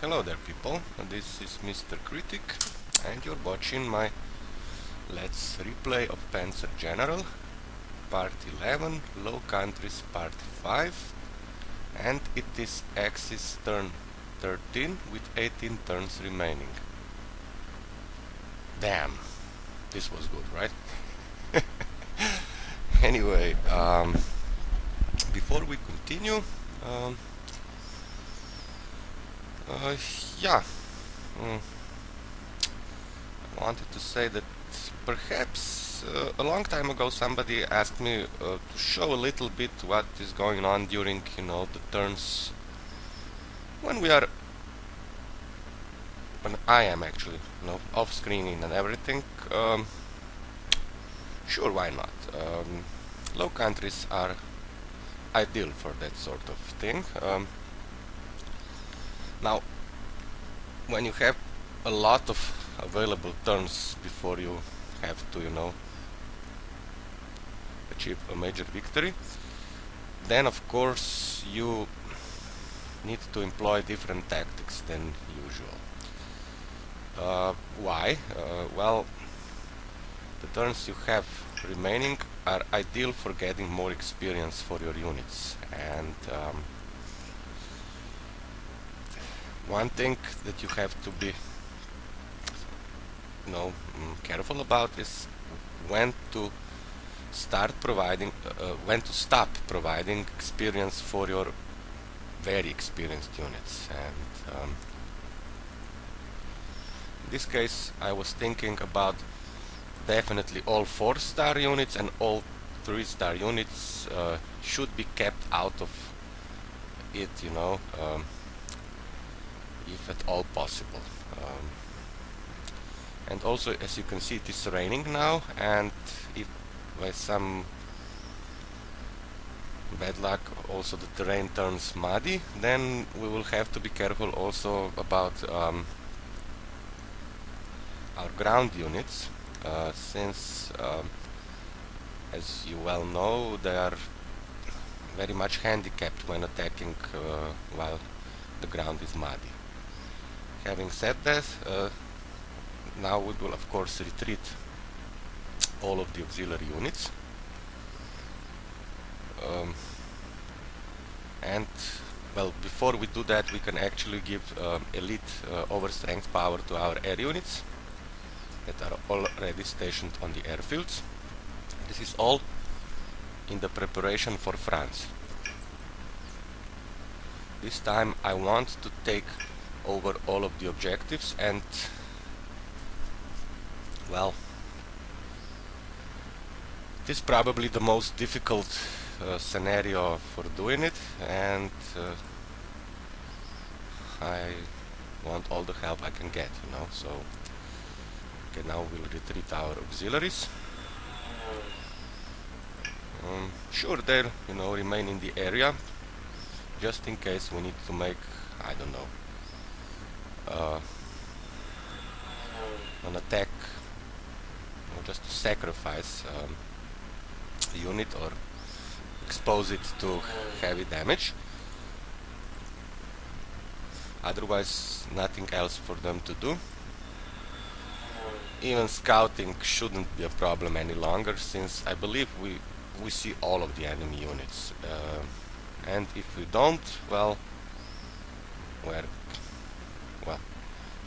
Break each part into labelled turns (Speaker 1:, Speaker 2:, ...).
Speaker 1: Hello there people, this is MrKritik and you're watching my Let's Replay of Panzer General Part 11, Low Countries Part 5, and it is Axis turn 13 with 18 turns remaining. Damn, this was good, right? Anyway, before we continue, yeah, I wanted to say that perhaps a long time ago somebody asked me to show a little bit what is going on during, the turns when when I am actually, off screening and everything. Sure, why not? Low countries are ideal for that sort of thing. Now, when you have a lot of available turns before you have to, achieve a major victory, then of course you need to employ different tactics than usual. Why? Well, the turns you have remaining are ideal for getting more experience for your units, and one thing that you have to be careful about is when to start providing when to stop providing experience for your very experienced units. And in this case I was thinking about definitely all 4-star units, and all 3-star units should be kept out of it, if at all possible. And also, as you can see, it is raining now, and if by some bad luck also the terrain turns muddy, then we will have to be careful also about our ground units, since as you well know, they are very much handicapped when attacking while the ground is muddy. Having said that, now we will of course retreat all of the auxiliary units, and well, before we do that, we can actually give elite overstrength power to our air units that are already stationed on the airfields. This is all in the preparation for France. This time I want to take over all of the objectives, and well, it is probably the most difficult scenario for doing it, and I want all the help I can get, so okay, now we'll retreat our auxiliaries. Sure, they'll remain in the area just in case we need to make, I don't know, an attack, just to sacrifice a unit or expose it to heavy damage. Otherwise, nothing else for them to do. Even scouting shouldn't be a problem any longer, since I believe we see all of the enemy units, and if we don't, well,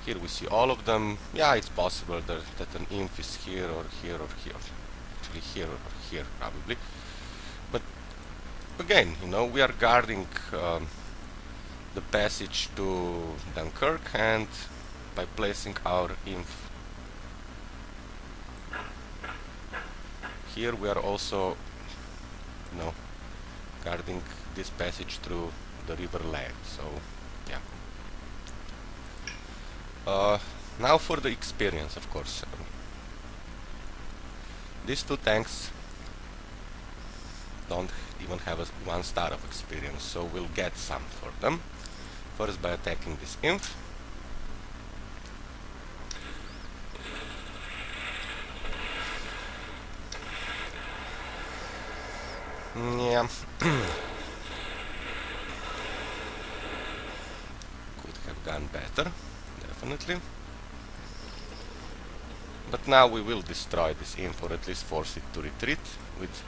Speaker 1: here we see all of them. Yeah, it's possible that an inf is here or here or here, actually here or here probably, but again, we are guarding the passage to Dunkirk, and by placing our inf here, we are also guarding this passage through the river Leh. So yeah, now for the experience, of course. These two tanks don't even have a 1 star of experience, so we'll get some for them. First, by attacking this inf. Yeah. Could have gun better, definitely. But now we will destroy this imp, or at least force it to retreat with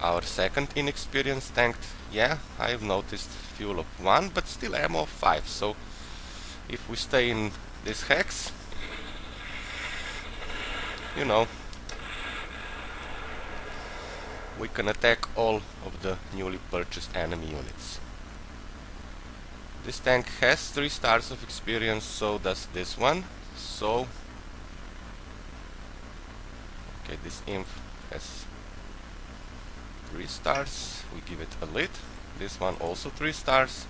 Speaker 1: our second inexperienced tank. Yeah, I've noticed fuel of 1, but still ammo of 5, so if we stay in this hex, you know, we can attack all of the newly purchased enemy units. This tank has 3 stars of experience, so does this one. So, okay, this imp has 3 stars, we give it elite. This one also 3 stars.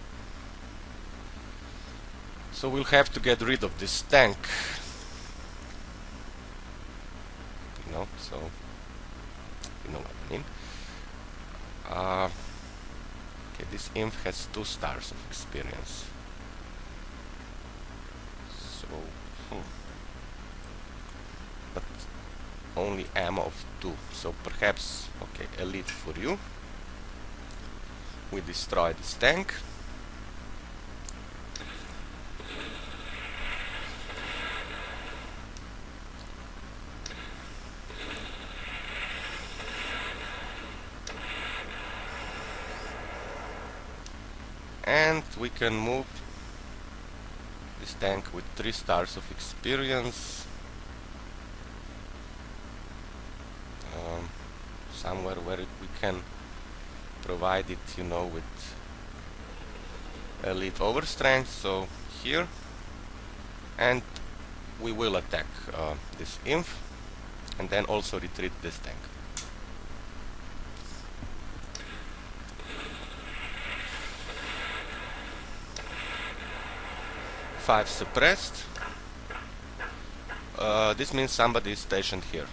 Speaker 1: So we'll have to get rid of this tank. You know, so you know what I mean. Okay, this imp has 2 stars of experience. So, but only ammo of 2. So perhaps, okay, elite for you. We destroy this tank. And we can move this tank with 3 stars of experience somewhere where we can provide it, you know, with elite overstrength. So here, and we will attack this imp and then also retreat this tank. Five suppressed. This means somebody is stationed here,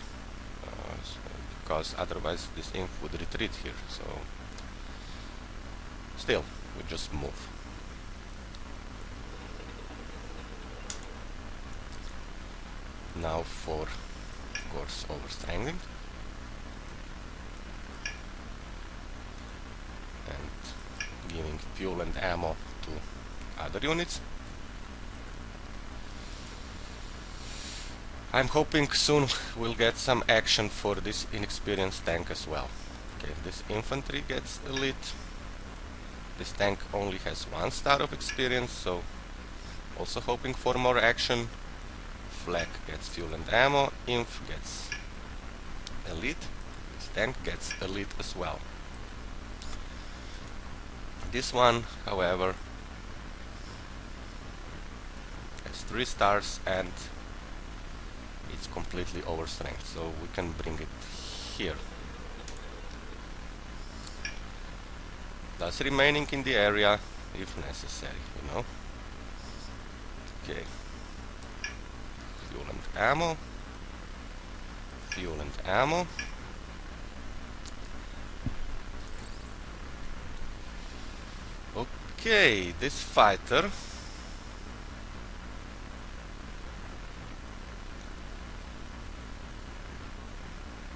Speaker 1: because otherwise this imp would retreat here. So still, we just move. Now for, of course, overstrengthening. And giving fuel and ammo to other units. I'm hoping soon we'll get some action for this inexperienced tank as well. Okay, this infantry gets elite. This tank only has 1 star of experience, so also hoping for more action. Flak gets fuel and ammo, imp gets elite, this tank gets elite as well. This one, however, has 3 stars and it's completely overstrength, so we can bring it here. Thus remaining in the area if necessary, you know. Okay. Fuel and ammo. Fuel and ammo. Okay, this fighter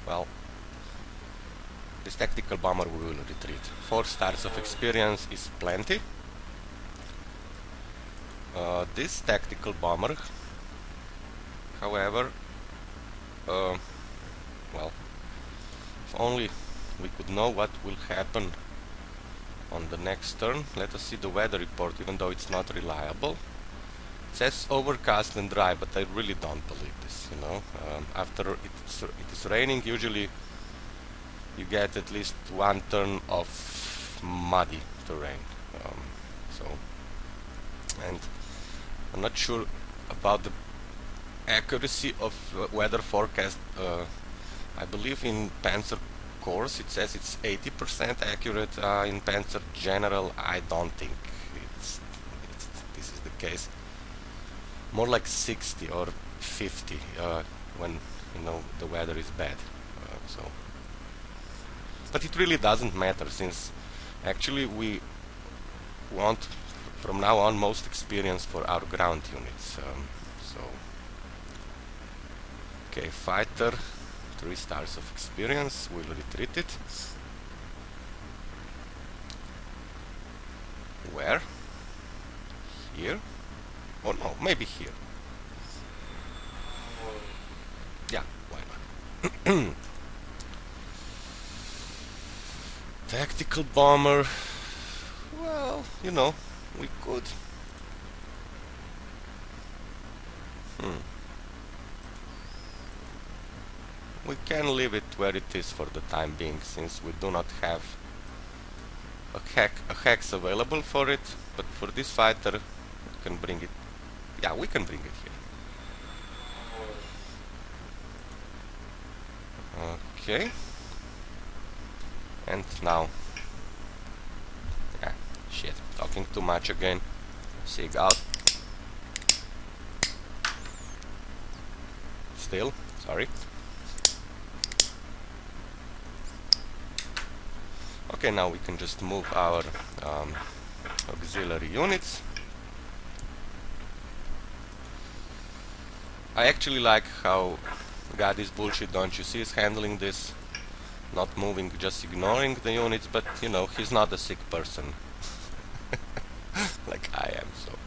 Speaker 1: well, this tactical bomber will retreat. 4 stars of experience is plenty. This tactical bomber, however, well, if only we could know what will happen on the next turn. Let us see the weather report, even though it's not reliable. It says overcast and dry, but I really don't believe this, you know. After it is raining, usually you get at least 1 turn of muddy terrain. And I'm not sure about the accuracy of weather forecast. I believe in Panzer course it says it's 80% accurate. In Panzer general, I don't think this is the case. More like 60 or 50 when, you know, the weather is bad. But it really doesn't matter, since actually we want from now on most experience for our ground units. Okay, fighter, 3 stars of experience, we'll retreat it. Where? Here. Or no, maybe here. Yeah, why not? Tactical bomber. Well, you know, we could. We can leave it where it is for the time being, since we do not have a hex available for it. But for this fighter, we can bring it. Yeah, we can bring it here. Okay. And now, yeah, shit, talking too much again. Sig out. Still, sorry. Okay, now we can just move our auxiliary units. I actually like how God is bullshit, don't you see, is handling this. Not moving, just ignoring the units, but you know, he's not a sick person. Like I am, so.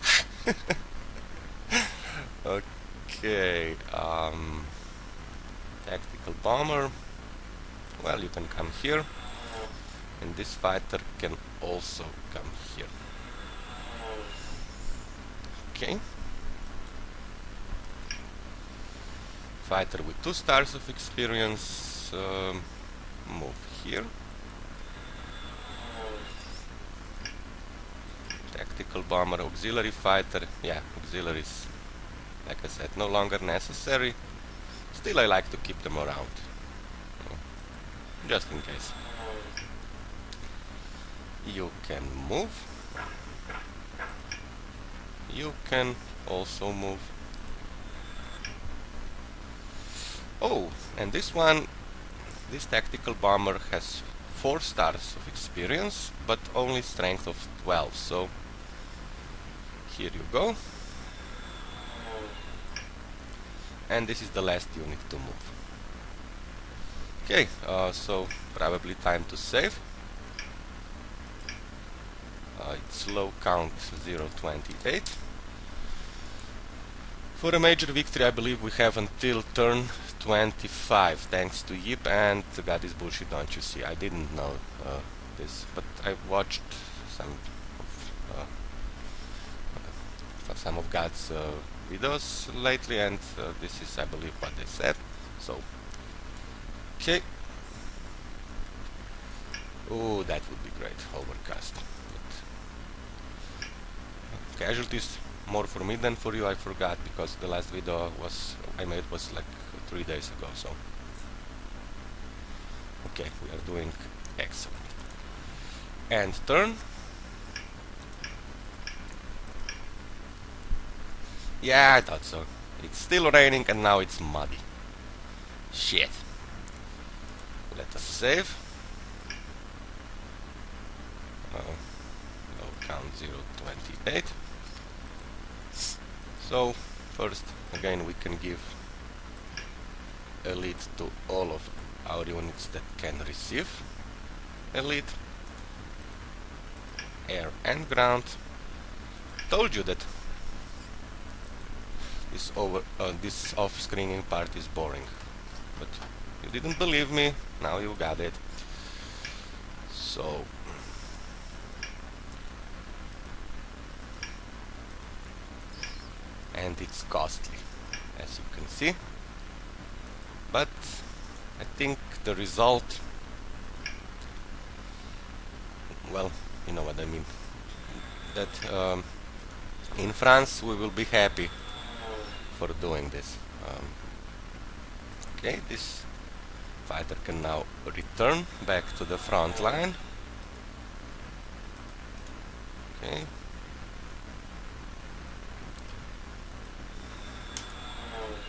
Speaker 1: Okay, tactical bomber. Well, you can come here. And this fighter can also come here. Okay. Fighter with 2 stars of experience. Move here. Tactical bomber, auxiliary fighter. Yeah, auxiliaries, like I said, no longer necessary. Still, I like to keep them around, just in case. You can move. You can also move. Oh, and this one, this tactical bomber has 4 stars of experience, but only strength of 12, so here you go. And this is the last unit to move. Okay, so probably time to save. It's low count 028. For a major victory, I believe we have until turn 25, thanks to Yip and God is bullshit, don't you see? I didn't know this, but I watched some of God's videos lately, and this is, I believe, what they said. So, okay. Oh, that would be great. Overcast. But casualties more for me than for you, I forgot, because the last video I made was like 3 days ago, so. Okay, we are doing excellent. And turn. Yeah, I thought so. It's still raining and now it's muddy. Shit. Let us save. Low count 028. So, first, again, we can give elite to all of our units that can receive elite. Air and ground. Told you that this off-screening part is boring, but you didn't believe me. Now you got it. So and it's costly, as you can see, but I think the result, well, you know what I mean, that in France we will be happy for doing this. Okay, this fighter can now return back to the front line. Okay.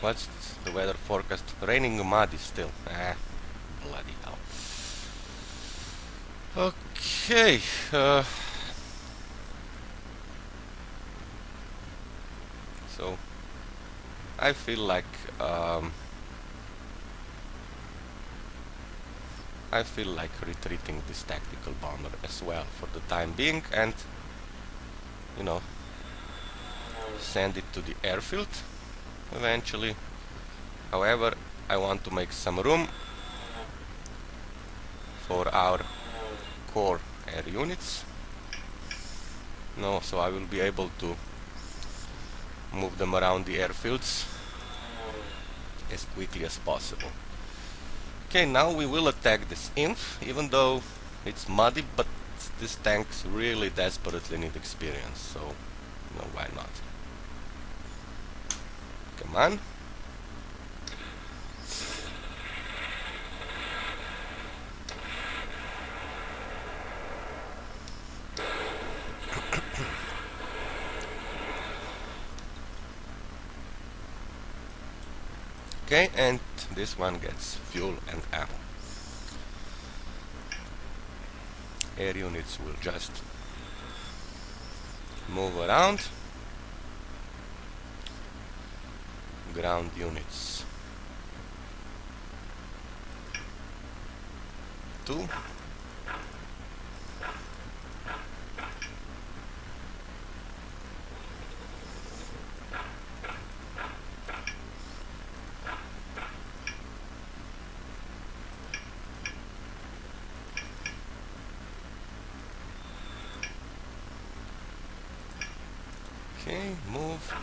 Speaker 1: What's the weather forecast? Raining muddy still. Ah, bloody hell. Okay. So I feel like retreating this tactical bomber as well for the time being, and you know, send it to the airfield eventually. However, I want to make some room for our core air units. So I will be able to move them around the airfields as quickly as possible. Okay, now we will attack this inf, even though it's muddy, but these tanks really desperately need experience, so why not? Come on. Okay, and this one gets fuel and ammo. Air units will just move around. Ground units 2. Okay, move.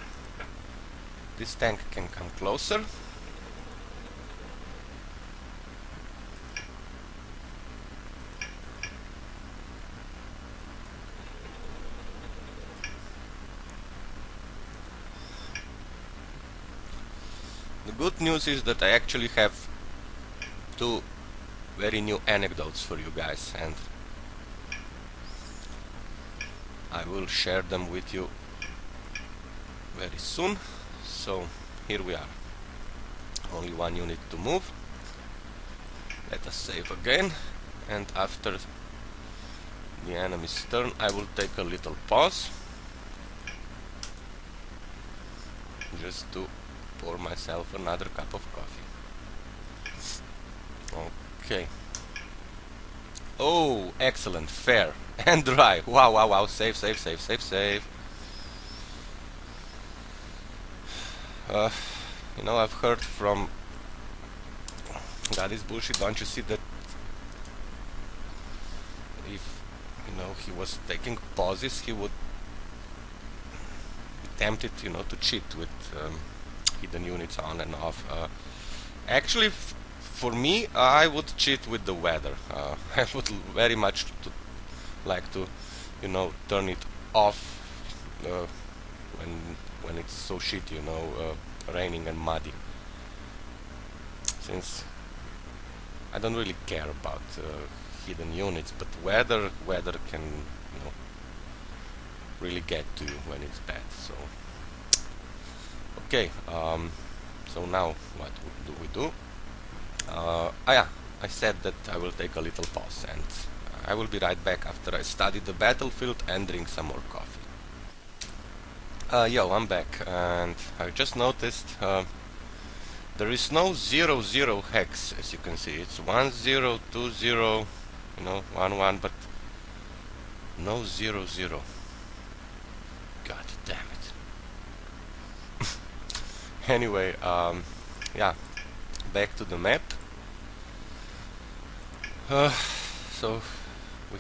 Speaker 1: This tank can come closer. The good news is that I actually have 2 very new anecdotes for you guys, and I will share them with you very soon. So here we are. Only 1 unit to move. Let us save again, and after the enemy's turn I will take a little pause just to pour myself another cup of coffee. Okay. Oh, excellent, fair and dry. Wow, wow, wow. Save, save, save, save, save. I've heard from God is bullshit. Don't you see that if he was taking pauses, he would be tempted to cheat with hidden units on and off. Actually, for me, I would cheat with the weather. I would very much like to turn it off when it's so shit, raining and muddy. Since I don't really care about hidden units, but weather can really get to you when it's bad. So okay, so now what do we do? Yeah, I said that I will take a little pause, and I will be right back after I study the battlefield and drink some more coffee. Yo, I'm back, and I just noticed there is no 00 hex, as you can see. It's 1020, 11, but no 00. God damn it. Anyway, yeah, back to the map. So we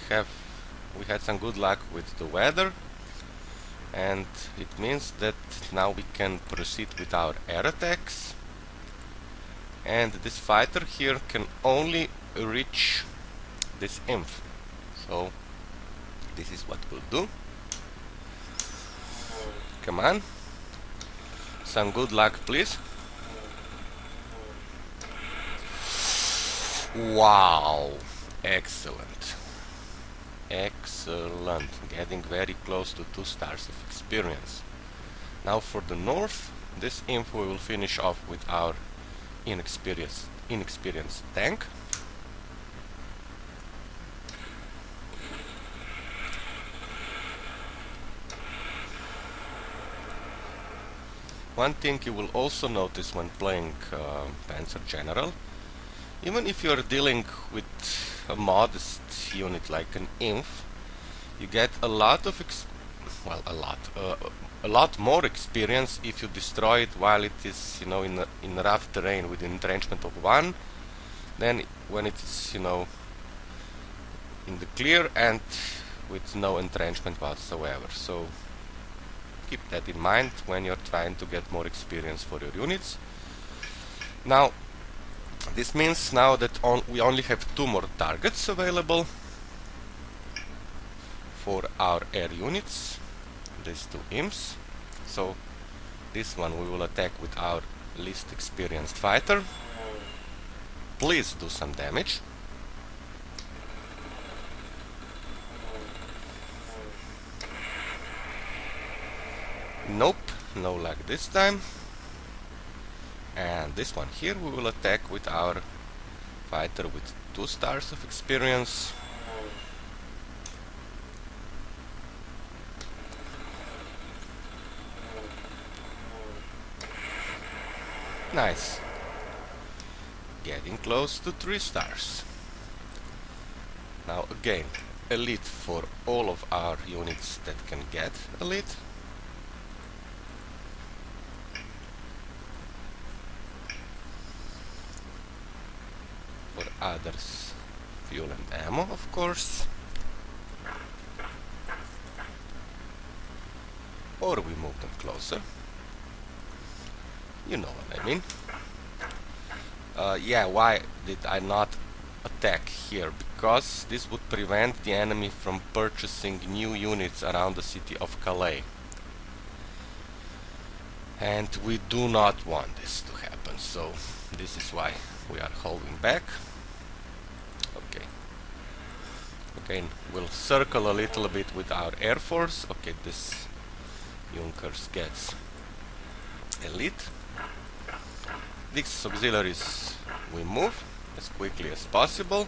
Speaker 1: had some good luck with the weather, and it means that now we can proceed with our air attacks. And this fighter here can only reach this inf. So this is what we'll do. Come on. Some good luck, please. Wow. Excellent. Excellent. Getting very close to 2 stars of experience. Now for the north, this inf we will finish off with our inexperienced tank. One thing you will also notice when playing Panzer General, even if you are dealing with a modest unit like an inf, you get a lot of a lot more experience if you destroy it while it is, you know, in rough terrain with an entrenchment of 1, than when it is, you know, in the clear and with no entrenchment whatsoever. So keep that in mind when you're trying to get more experience for your units. Now, this means now that we only have 2 more targets available for our air units, these 2 imps. So this one we will attack with our least experienced fighter. Please do some damage. Nope, no luck this time. And this one here we will attack with our fighter with 2 stars of experience. Nice. Getting close to 3 stars. Now again, elite for all of our units that can get elite. For others, fuel and ammo, of course. Or we move them closer. You know what I mean. Yeah, why did I not attack here? Because this would prevent the enemy from purchasing new units around the city of Calais. And we do not want this to happen, so this is why we are holding back. Okay. Again, we'll circle a little bit with our air force. Okay, this Junkers gets elite. These auxiliaries we move as quickly as possible,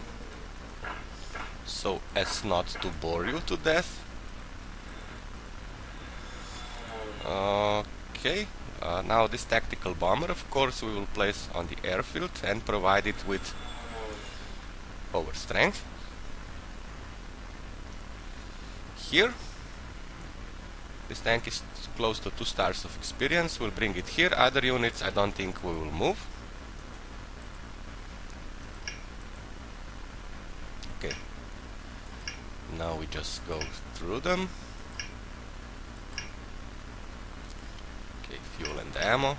Speaker 1: so as not to bore you to death. Okay, now this tactical bomber, of course, we will place on the airfield and provide it with overstrength. Here, this tank is close to 2 stars of experience. We'll bring it here. Other units I don't think we will move. Okay. Now we just go through them. Okay, fuel and ammo.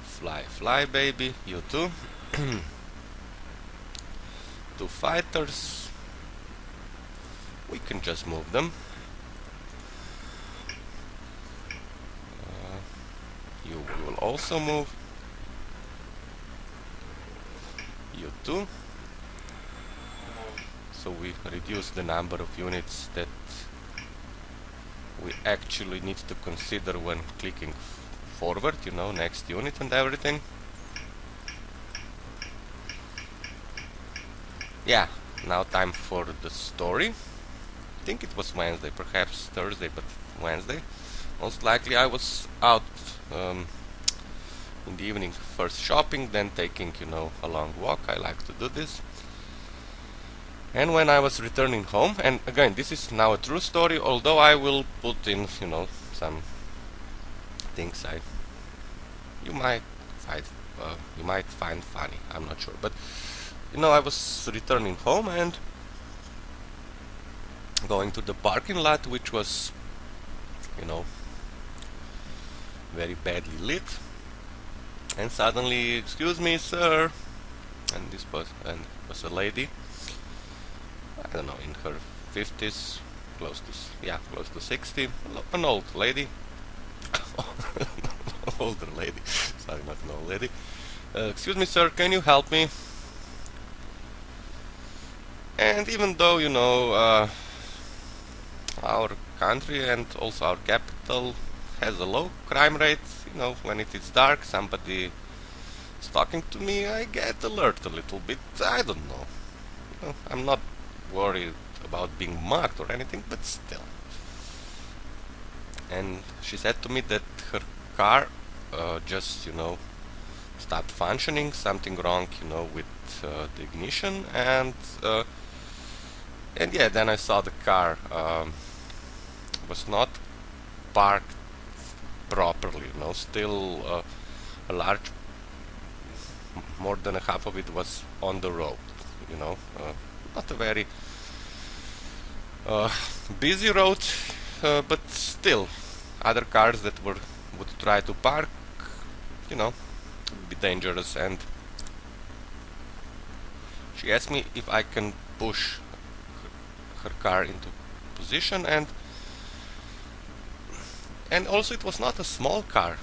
Speaker 1: Fly, fly, baby. You too. 2 fighters. We can just move them. You will also move. You too. So we reduce the number of units that we actually need to consider when clicking forward, you know, next unit and everything. Yeah, now time for the story. I think it was Wednesday, perhaps Thursday, but Wednesday. Most likely I was out in the evening, first shopping, then taking, you know, a long walk. I like to do this. And when I was returning home, and again, this is now a true story, although I will put in, you know, some things you might find funny. I'm not sure, but you know, I was returning home and going to the parking lot, which was, you know, very badly lit, and suddenly, excuse me, sir, and this was a lady, I don't know, in her 50s, close to 60, an old lady, older lady, sorry, not an old lady. Excuse me, sir, can you help me? And even though, you know, our country and also our capital has a low crime rate, you know, when it is dark, somebody is talking to me, I get alert a little bit. I don't know. You know, I'm not worried about being mugged or anything, but still. And she said to me that her car just, you know, stopped functioning, something wrong, you know, with the ignition, and yeah, then I saw the car was not parked properly, you know. Still a large, more than a half of it was on the road, you know. Not a very busy road, but still other cars that would try to park, you know, would be dangerous. And she asked me if I can push her car into position, and also it was not a small car.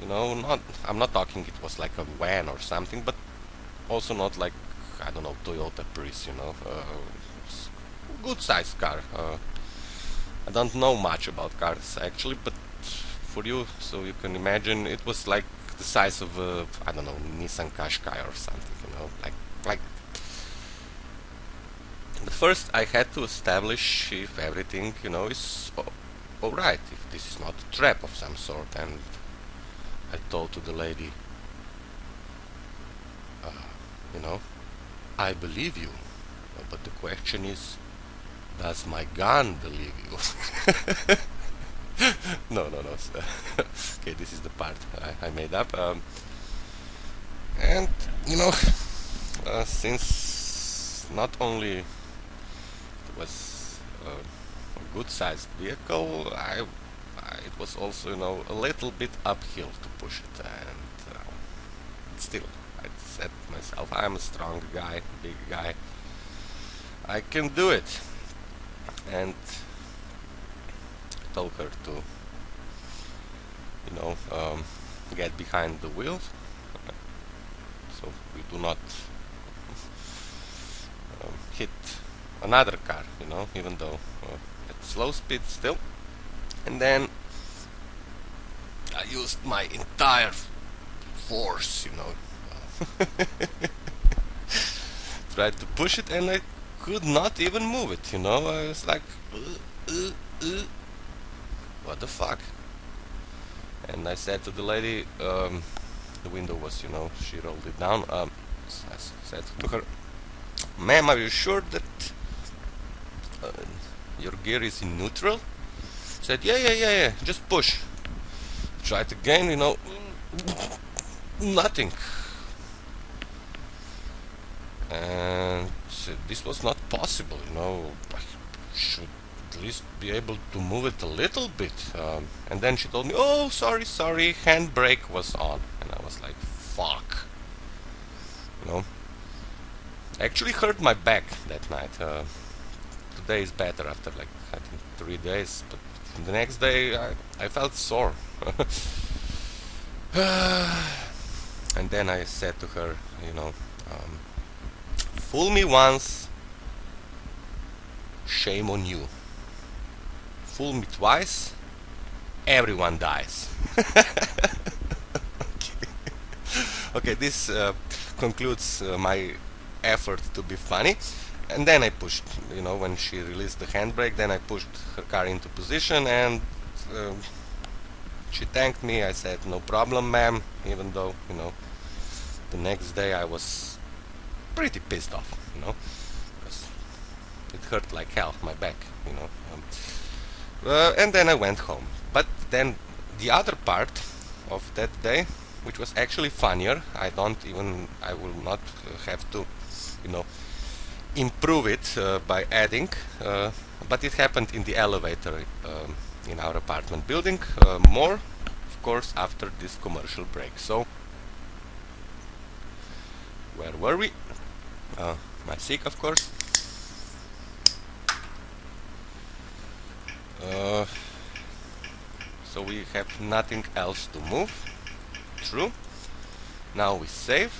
Speaker 1: You know, I'm not talking it was like a van or something, but also not like, I don't know, Toyota Prius, you know. Good sized car. I don't know much about cars actually, but for you, so you can imagine, it was like the size of a, I don't know, Nissan Qashqai or something, you know, like. But first I had to establish if everything, you know, is alright, if this is not a trap of some sort. And I told to the lady, you know, I believe you, but the question is, does my gun believe you? No. Okay, this is the part I made up. And you know, since not only it was a good-sized vehicle, it was also, you know, a little bit uphill to push it. And still, I said to myself, I'm a strong guy, big guy, I can do it. And I told her to, you know, get behind the wheel, so we do not hit another car, you know, even though at slow speed still. And then I used my entire force, you know, tried to push it, and I could not even move it, you know. I was like, what the fuck? And I said to the lady, the window was, you know, she rolled it down. I said to her, ma'am, are you sure that your gear is in neutral? She said, yeah, just push. Tried again, you know, nothing. And this was not possible, you know. I should at least be able to move it a little bit. And then she told me, oh, sorry, handbrake was on. And I was like, fuck. You know, I actually hurt my back that night. Today is better after like, I think, 3 days, but the next day I felt sore. And then I said to her, you know, fool me once, shame on you. Fool me twice, everyone dies. Okay, this concludes my effort to be funny. And then I pushed, you know, when she released the handbrake, then I pushed her car into position, and she thanked me. I said, no problem, ma'am, even though, you know, the next day I was pretty pissed off, you know, because it hurt like hell, my back, you know. And then I went home. But then the other part of that day, which was actually funnier, I will not have to, you know, improve it by adding, but it happened in the elevator in our apartment building. More, of course, after this commercial break. So, where were we? My sick, of course. So we have nothing else to move. True. Now we save.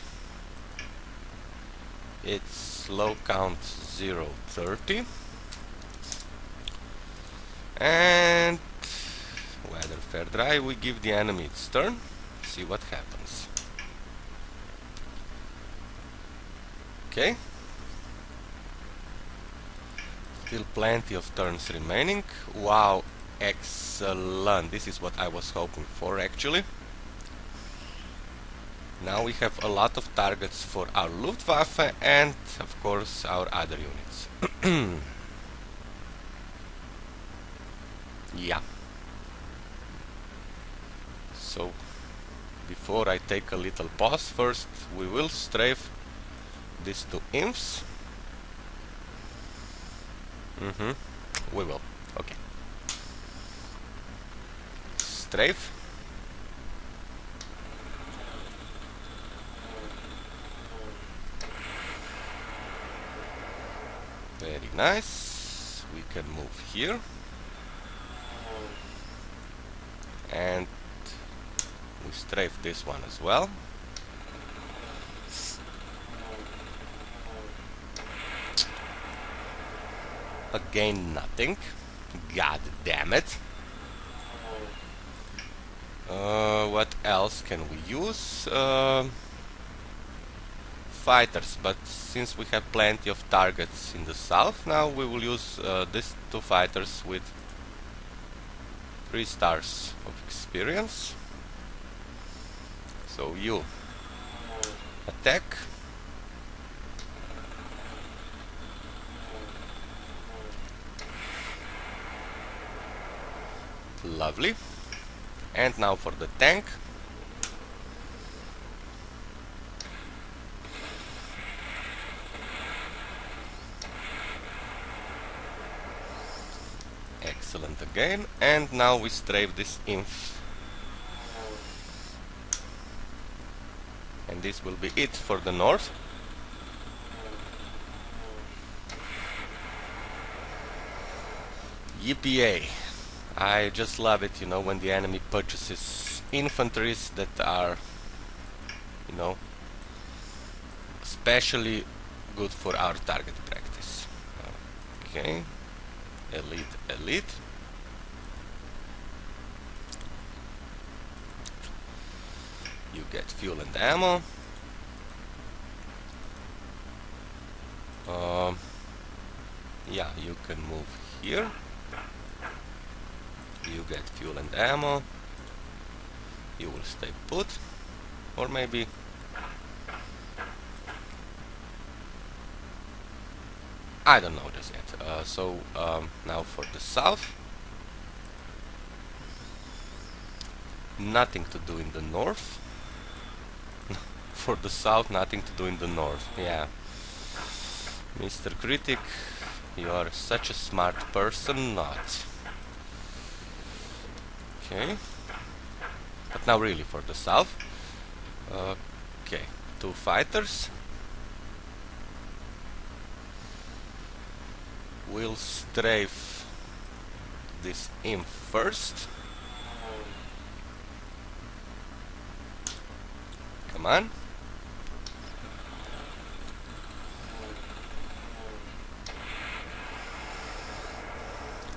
Speaker 1: It's low count 030. And weather fair dry, we give the enemy its turn. See what happens. Okay. Still plenty of turns remaining. Wow, excellent. This is what I was hoping for actually. Now we have a lot of targets for our Luftwaffe and of course our other units. Yeah. So before I take a little pause, first we will strafe these two imps. We will. Okay. Strafe. Very nice. We can move here. And we strafe this one as well. Again, nothing. God damn it. What else can we use? Fighters, but since we have plenty of targets in the south now, we will use these two fighters with 3 stars of experience. So you attack. Lovely. And now for the tank. Excellent again. And now we strafe this inf. And this will be it for the north. Yippee! I just love it, you know, when the enemy purchases infantries that are, you know, especially good for our target practice. Okay, elite, elite. You get fuel and ammo. Yeah, you can move here. You get fuel and ammo. You will stay put. Or maybe... I don't know just yet. So now for the south. Nothing to do in the north. For the south, nothing to do in the north. Yeah. Mr. Critic, you are such a smart person, not. Okay. But now really for the south. Okay, 2 fighters. We'll strafe this imp first. Come on.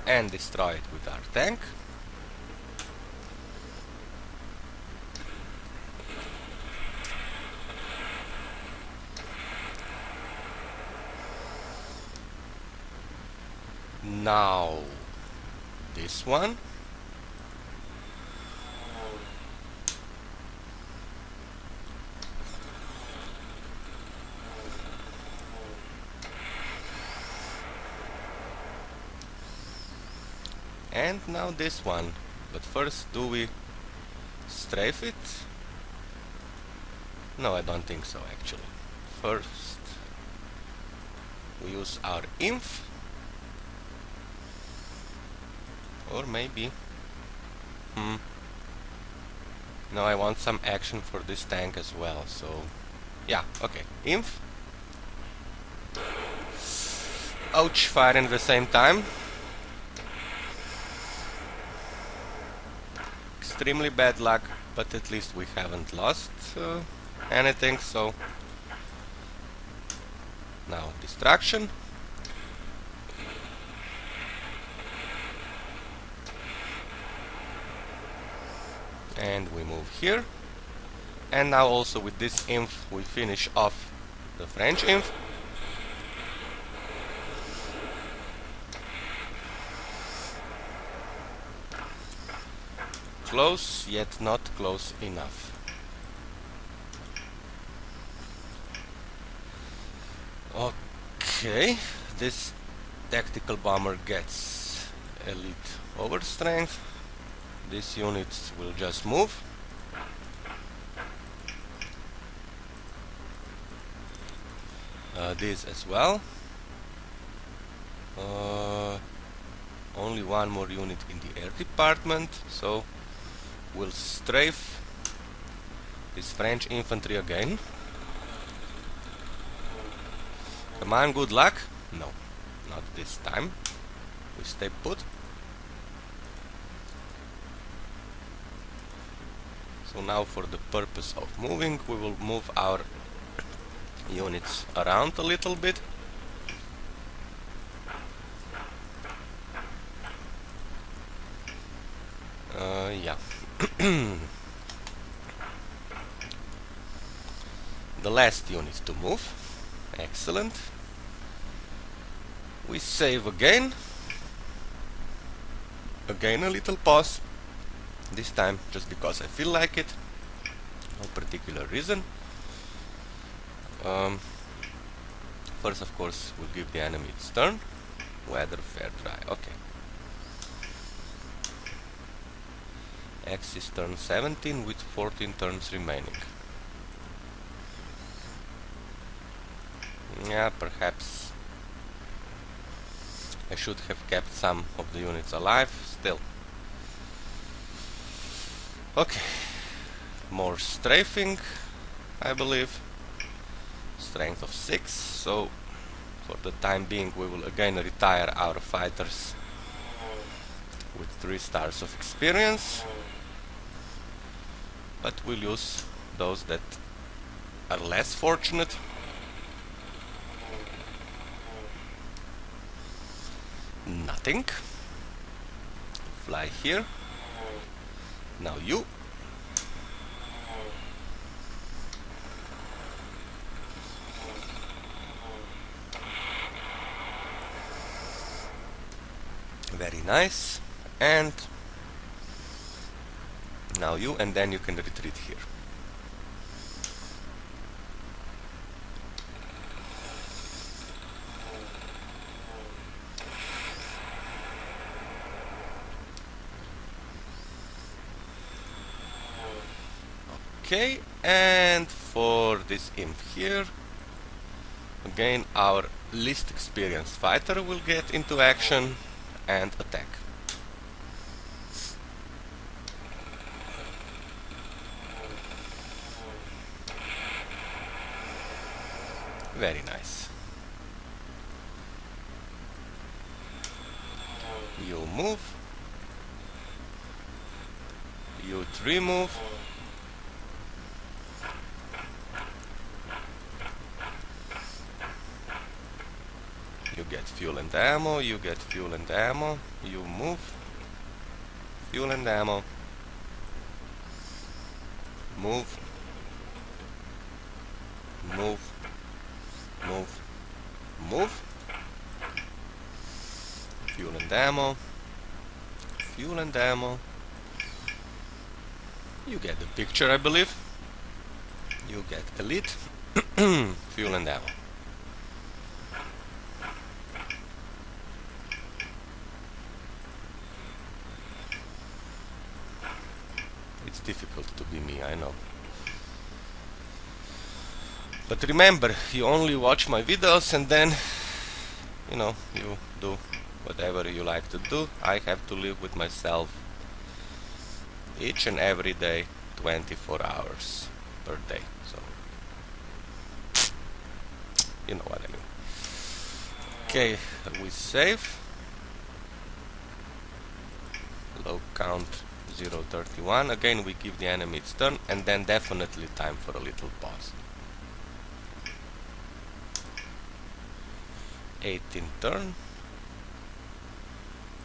Speaker 1: And destroy it with our tank. Now this one. And now this one. But first, do we strafe it? No, I don't think so actually. First we use our inf. Or maybe... No, I want some action for this tank as well, so... Yeah, okay. Inf. Ouch, firing at the same time. Extremely bad luck, but at least we haven't lost anything, so... Now, distraction. And we move here. And now also with this inf we finish off the French inf. Close, yet not close enough. Okay, this tactical bomber gets elite overstrength. These units will just move. These as well. Only one more unit in the air department, so we'll strafe this French infantry again. Come on, good luck. No, not this time. We stay put. So now for the purpose of moving, we will move our units around a little bit. Yeah. The last unit to move. Excellent. We save again. Again a little pause. This time just because I feel like it. No particular reason. First, of course, we'll give the enemy its turn. Weather, fair, dry. Okay. Axis turn 17 with 14 turns remaining. Yeah, perhaps I should have kept some of the units alive. Still. Okay. More strafing, I believe. Strength of 6, so for the time being we will again retire our fighters with 3 stars of experience, but we'll use those that are less fortunate. Nothing. Fly here. Now you. Very nice. And now you, and then you can retreat here. Okay, and for this imp here, again our least experienced fighter will get into action and attack. Very nice. You move. You 3 move. You get fuel and ammo, you get fuel and ammo, you move, fuel and ammo, move, move, move, move, fuel and ammo, fuel and ammo. You get the picture, I believe. You get elite, fuel and ammo. It's difficult to be me, I know. But remember, you only watch my videos and then, you know, you do whatever you like to do. I have to live with myself each and every day, 24 hours per day. So, you know what I mean. Okay, we save. Low count 0.31. Again we give the enemy its turn, and then definitely time for a little pause. 18 turn,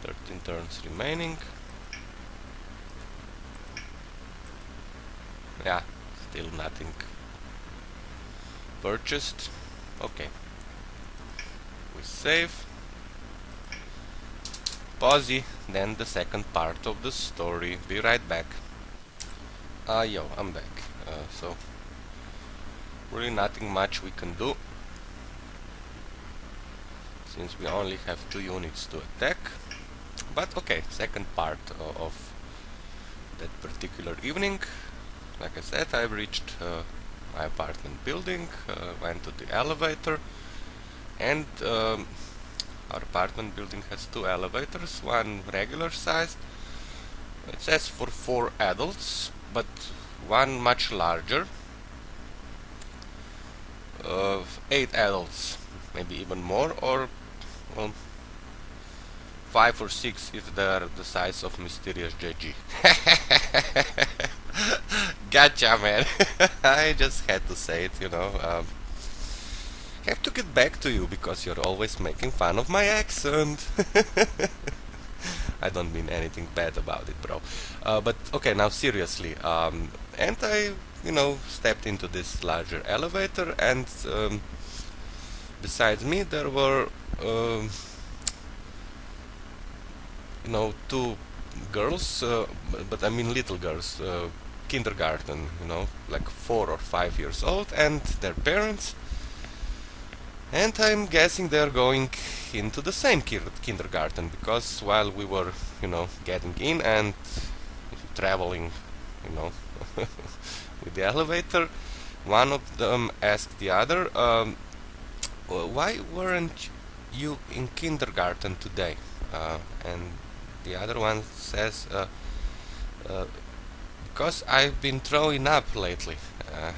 Speaker 1: 13 turns remaining. Yeah, still nothing purchased. Okay, we save. Pause, then the second part of the story. Be right back. Yo, I'm back. So, really nothing much we can do, since we only have 2 units to attack. But okay, second part of that particular evening. Like I said, I reached my apartment building, went to the elevator, and our apartment building has two elevators, one regular sized, it says for 4 adults, but one much larger, 8 adults, maybe even more, or well, 5 or 6 if they're the size of Mysterious JG. Gotcha, man. I just had to say it, you know. Have to get back to you because you're always making fun of my accent. I don't mean anything bad about it, bro. But okay, now seriously. And I, you know, stepped into this larger elevator, and besides me there were, you know, two girls, but I mean little girls, kindergarten, you know, like 4 or 5 years old, and their parents. And I'm guessing they're going into the same kindergarten, because while we were, you know, getting in and traveling, you know, with the elevator, one of them asked the other, why weren't you in kindergarten today? And the other one says, because I've been throwing up lately.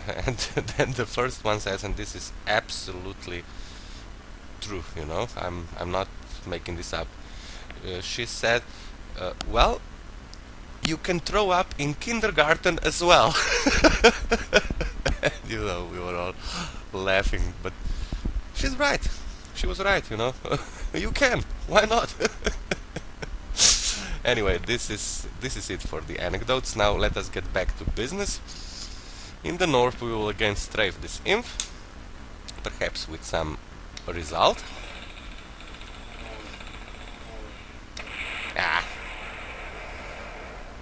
Speaker 1: And then the first one says, and this is absolutely true, you know, I'm not making this up. She said, well, you can throw up in kindergarten as well. And, you know, we were all laughing, but she's right. She was right, you know. You can. Why not? Anyway, this is it for the anecdotes. Now let us get back to business. In the north we will again strafe this imp, perhaps with some result. Ah,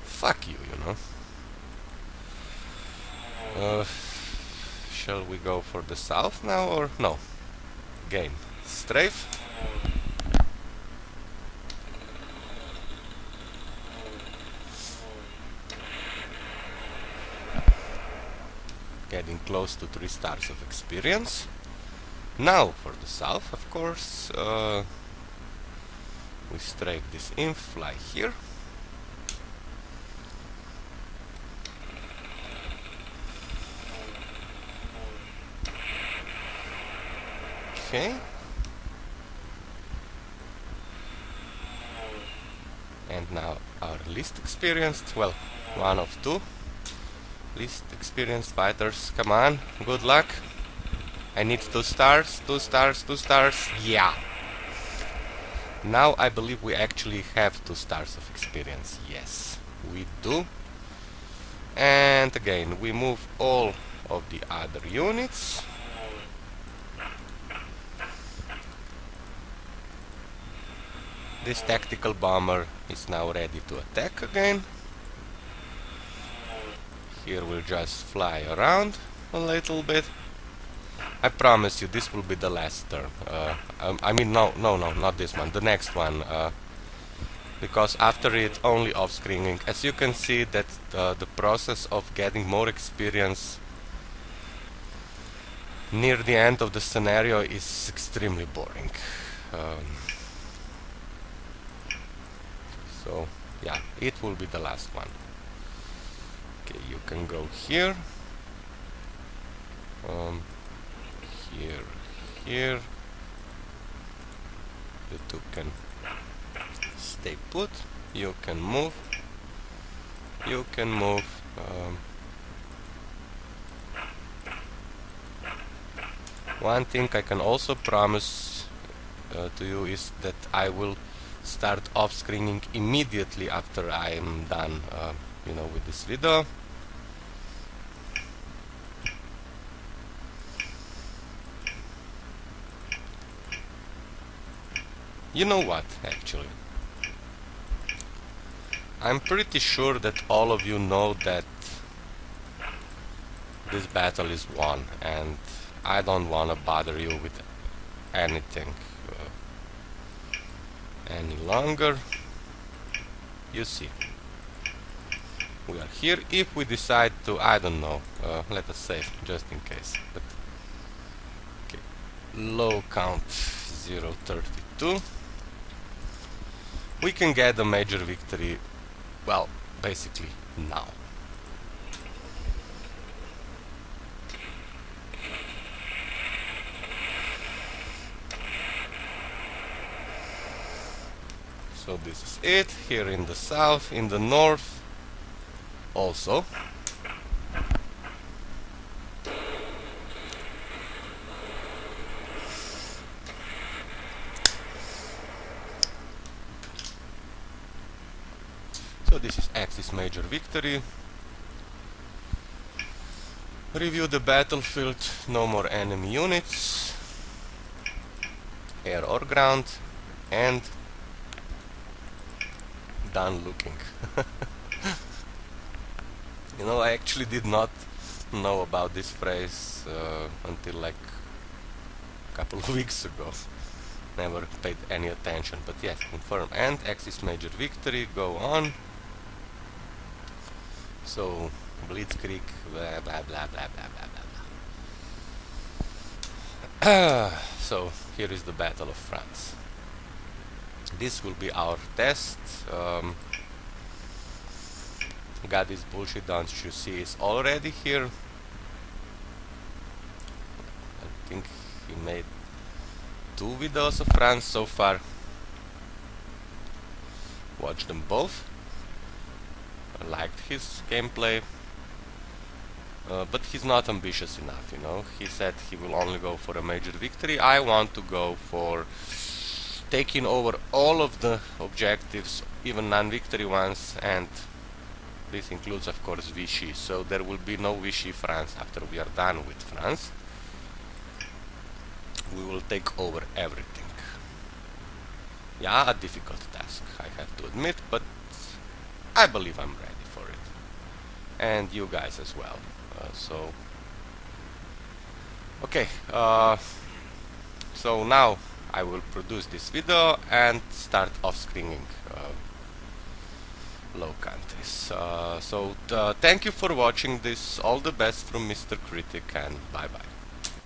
Speaker 1: fuck you, you know. Shall we go for the south now, or no? Again, strafe. Getting close to 3 stars of experience. Now for the south, of course, we strafe this imp, fly here. Okay. And now our least experienced, well, one of two least experienced fighters. Come on, good luck. I need 2 stars, 2 stars, 2 stars. Yeah. Now I believe we actually have 2 stars of experience. Yes, we do. And again, we move all of the other units. This tactical bomber is now ready to attack again. Here we'll just fly around a little bit. I promise you, this will be the last turn. I mean, no, not this one, the next one. Because after it, only off-screening. As you can see, that the process of getting more experience near the end of the scenario is extremely boring. So, yeah, it will be the last one. Okay, you can go here. Here. You two can stay put. You can move. You can move. One thing I can also promise to you is that I will start off-screening immediately after I am done, you know, with this video. You know what, actually? I'm pretty sure that all of you know that this battle is won, and I don't want to bother you with anything any longer. you see, we are here. If we decide to, I don't know, let us save just in case, but okay, low count 032, we can get a major victory, well, basically now. So this is it, here in the south, in the north also. So this is Axis major victory. Review the battlefield, no more enemy units, air or ground, and done looking. You know, I actually did not know about this phrase until like a couple of weeks ago. Never paid any attention, but yes, confirm. And Axis major victory, go on. So, Blitzkrieg, blah blah blah blah blah blah blah. So, here is the Battle of France. This will be our test. Got this bullshit, don't you see, is already here. I think he made 2 videos of France so far. Watch them both. I liked his gameplay, but he's not ambitious enough, you know. He said he will only go for a major victory. I want to go for taking over all of the objectives, even non-victory ones, and this includes of course Vichy, so there will be no Vichy France after we are done with France. We will take over everything. Yeah, a difficult task, I have to admit, but I believe I'm ready for it. And you guys as well. Okay, so now I will produce this video and start off-screening low countries. Thank you for watching this. All the best from Mr. Critic, and bye bye.